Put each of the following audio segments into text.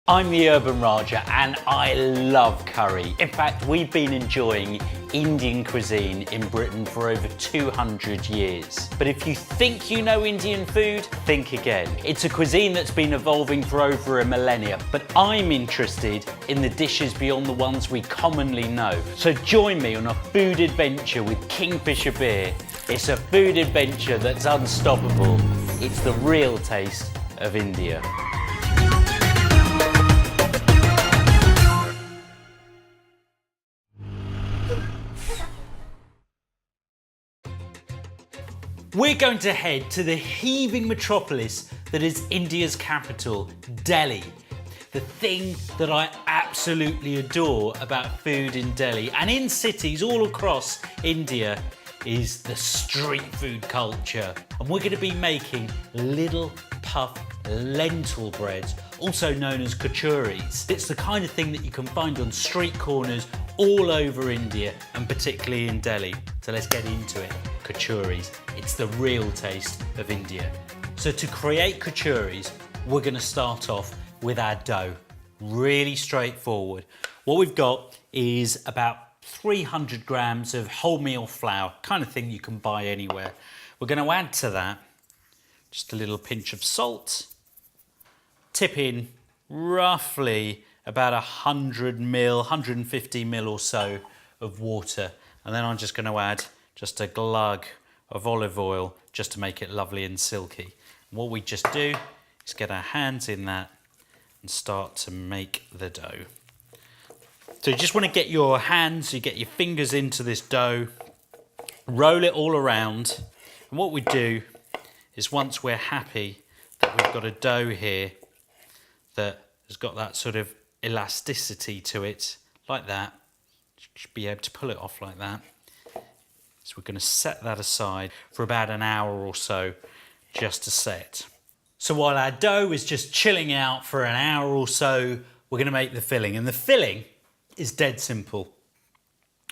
I'm the Urban Rajah and I love curry. In fact, we've been enjoying Indian cuisine in Britain for over 200 years. But if you think you know Indian food, think again. It's a cuisine that's been evolving for over a millennia, but I'm interested in the dishes beyond the ones we commonly know. So join me on a food adventure with Kingfisher beer. It's a food adventure that's unstoppable. It's the real taste of India. We're going to head to the heaving metropolis that is India's capital, Delhi. The thing that I absolutely adore about food in Delhi and in cities all across India is the street food culture. And we're going to be making little puff lentil breads, also known as Kachoris. It's the kind of thing that you can find on street corners all over India and particularly in Delhi. So let's get into it. Kachoris. It's the real taste of India. So to create kachoris, we're going to start off with our dough. Really straightforward. What we've got is about 300 grams of wholemeal flour, kind of thing you can buy anywhere. We're going to add to that just a little pinch of salt, tip in roughly about 100 ml, 150 ml or so of water, and then I'm just going to add just a glug of olive oil just to make it lovely and silky. And what we just do is get our hands in that and start to make the dough. So you just want to get your hands, you get your fingers into this dough, roll it all around. And what we do is once we're happy that we've got a dough here that has got that sort of elasticity to it, like that, you should be able to pull it off like that. So we're going to set that aside for about an hour or so just to set. So while our dough is just chilling out for an hour or so, we're going to make the filling. And the filling is dead simple.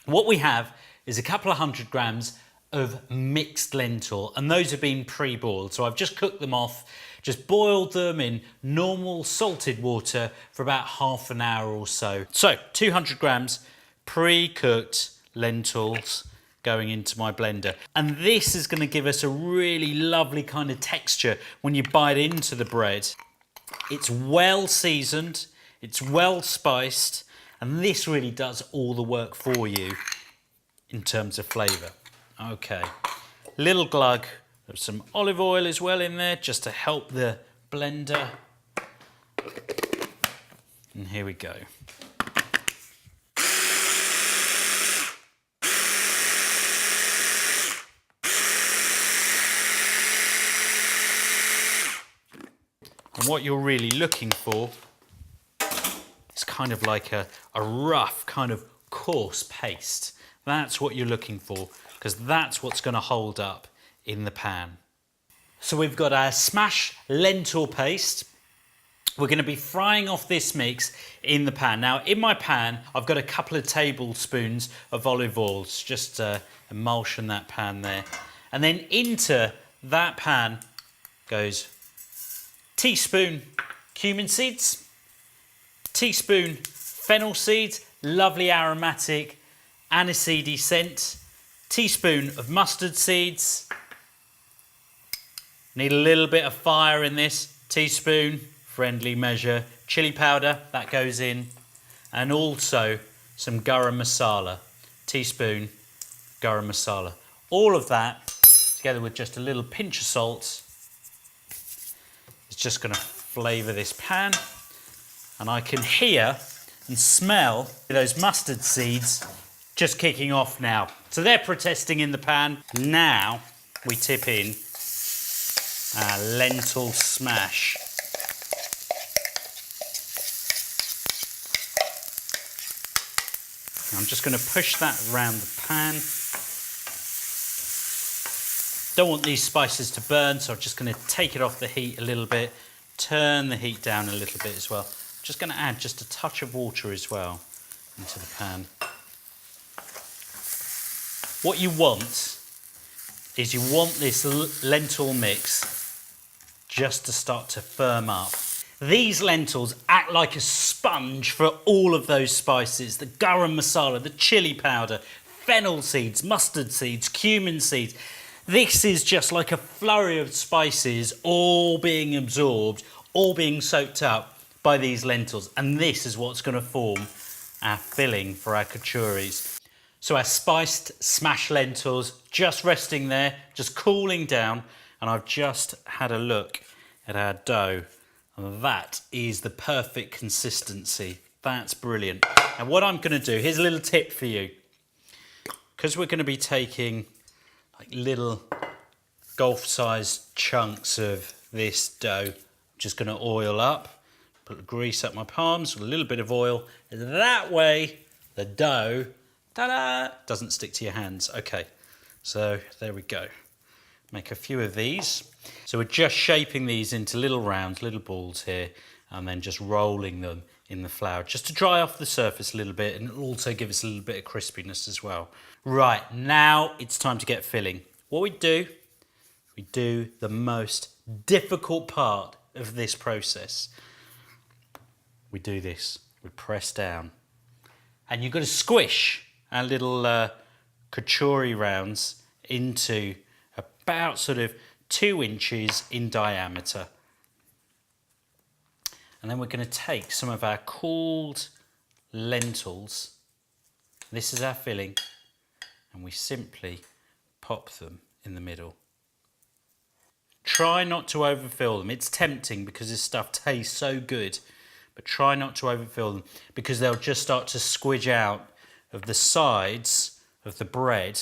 What we have is a couple of 100 grams of mixed lentil, and those have been pre-boiled. So I've just cooked them off, just boiled them in normal salted water for about half an hour or so. So 200 grams pre-cooked lentils going into my blender. And this is going to give us a really lovely kind of texture when you bite into the bread. It's well seasoned, it's well spiced, and this really does all the work for you in terms of flavour. Okay, little glug of some olive oil as well in there just to help the blender. And here we go. And what you're really looking for is kind of like a rough, kind of coarse paste. That's what you're looking for, because that's what's going to hold up in the pan. So we've got our smashed lentil paste. We're going to be frying off this mix in the pan. Now in my pan, I've got a couple of tablespoons of olive oil, just to emulsion that pan there. And then into that pan goes teaspoon cumin seeds, teaspoon fennel seeds, lovely aromatic aniseedy scent, teaspoon of mustard seeds, need a little bit of fire in this, teaspoon, friendly measure, chili powder, that goes in, and also some garam masala, teaspoon garam masala. All of that together with just a little pinch of salt is just going to flavour this pan. And I can hear and smell those mustard seeds just kicking off now. So they're protesting in the pan. Now we tip in our lentil smash. I'm just going to push that around the pan. Don't want these spices to burn, so I'm just going to take it off the heat a little bit, turn the heat down a little bit as well. I'm just going to add just a touch of water as well into the pan. What you want is you want this lentil mix just to start to firm up. These lentils act like a sponge for all of those spices, the garam masala, the chili powder, fennel seeds, mustard seeds, cumin seeds. This is just like a flurry of spices all being absorbed, all being soaked up by these lentils. And this is what's going to form our filling for our kachoris. So our spiced smashed lentils just resting there, just cooling down. And I've just had a look at our dough. And that is the perfect consistency. That's brilliant. And what I'm going to do, here's a little tip for you. Because we're going to be taking like little golf-sized chunks of this dough, I'm just going to oil up, put the grease up my palms with a little bit of oil. That way, the dough, ta-da, doesn't stick to your hands. Okay, so there we go. Make a few of these. So we're just shaping these into little rounds, little balls here, and then just rolling them in the flour just to dry off the surface a little bit, and it'll also give us a little bit of crispiness as well. Right, now it's time to get filling. What we do the most difficult part of this process. We do this, we press down. And you've got to squish our little kachori rounds into about sort of 2 inches in diameter. And then we're going to take some of our cooled lentils. This is our filling. And we simply pop them in the middle. Try not to overfill them. It's tempting because this stuff tastes so good. But try not to overfill them because they'll just start to squidge out of the sides of the bread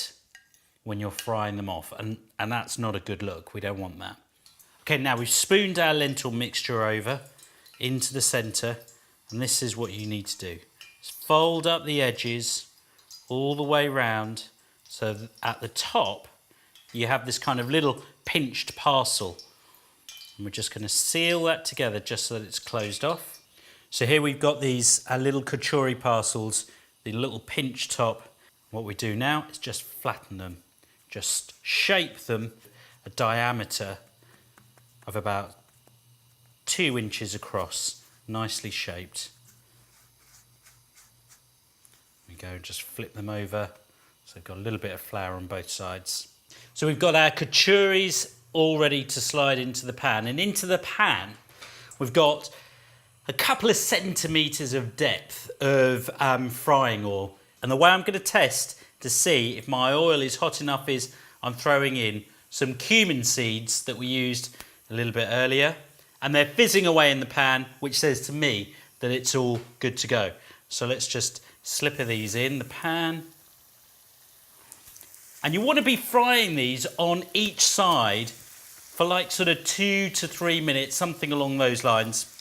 when you're frying them off, and that's not a good look. We don't want that. Okay, now we've spooned our lentil mixture over into the centre, and this is what you need to do. Just fold up the edges all the way round, so that at the top you have this kind of little pinched parcel, and we're just going to seal that together just so that it's closed off. So here we've got these our little kachori parcels, the little pinch top. What we do now is just flatten them. Just shape them a diameter of about 2 inches across, nicely shaped. We go, just flip them over, so we've got a little bit of flour on both sides. So we've got our kachoris all ready to slide into the pan, and into the pan we've got a couple of centimetres of depth of frying oil. And the way I'm going to test to see if my oil is hot enough is I'm throwing in some cumin seeds that we used a little bit earlier, and they're fizzing away in the pan, which says to me that it's all good to go. So let's just slip these in the pan. And you want to be frying these on each side for like sort of 2 to 3 minutes, something along those lines.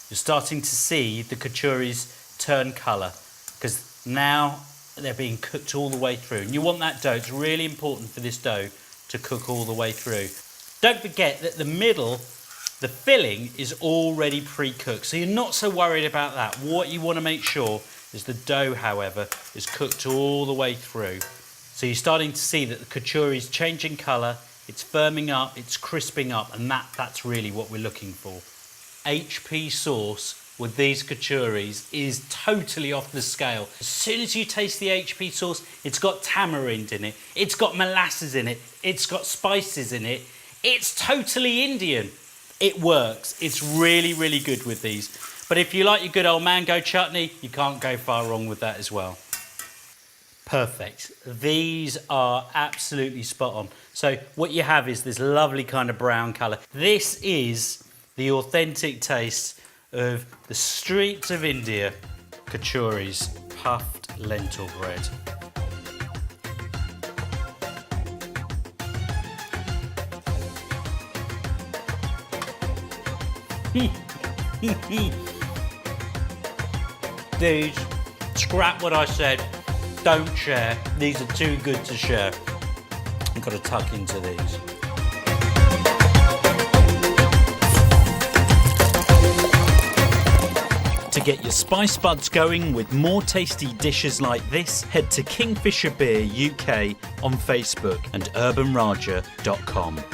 You're starting to see the kachoris turn colour because now they're being cooked all the way through. And you want that dough, it's really important for this dough to cook all the way through. Don't forget that the middle, the filling is already pre-cooked, so you're not so worried about that. What you want to make sure is the dough, however, is cooked all the way through. So you're starting to see that the kachori is changing colour, it's firming up, it's crisping up, and that's really what we're looking for. HP sauce with these kachoris is totally off the scale. As soon as you taste the HP sauce, it's got tamarind in it, it's got molasses in it, it's got spices in it. It's totally Indian. It works. It's really, really good with these. But if you like your good old mango chutney, you can't go far wrong with that as well. Perfect. These are absolutely spot on. So what you have is this lovely kind of brown colour. This is the authentic taste of the streets of India, kachoris, puffed lentil bread. These, scrap what I said, don't share. These are too good to share. I've got to tuck into these. To get your spice buds going with more tasty dishes like this, head to Kingfisher Beer UK on Facebook and urbanrajah.com.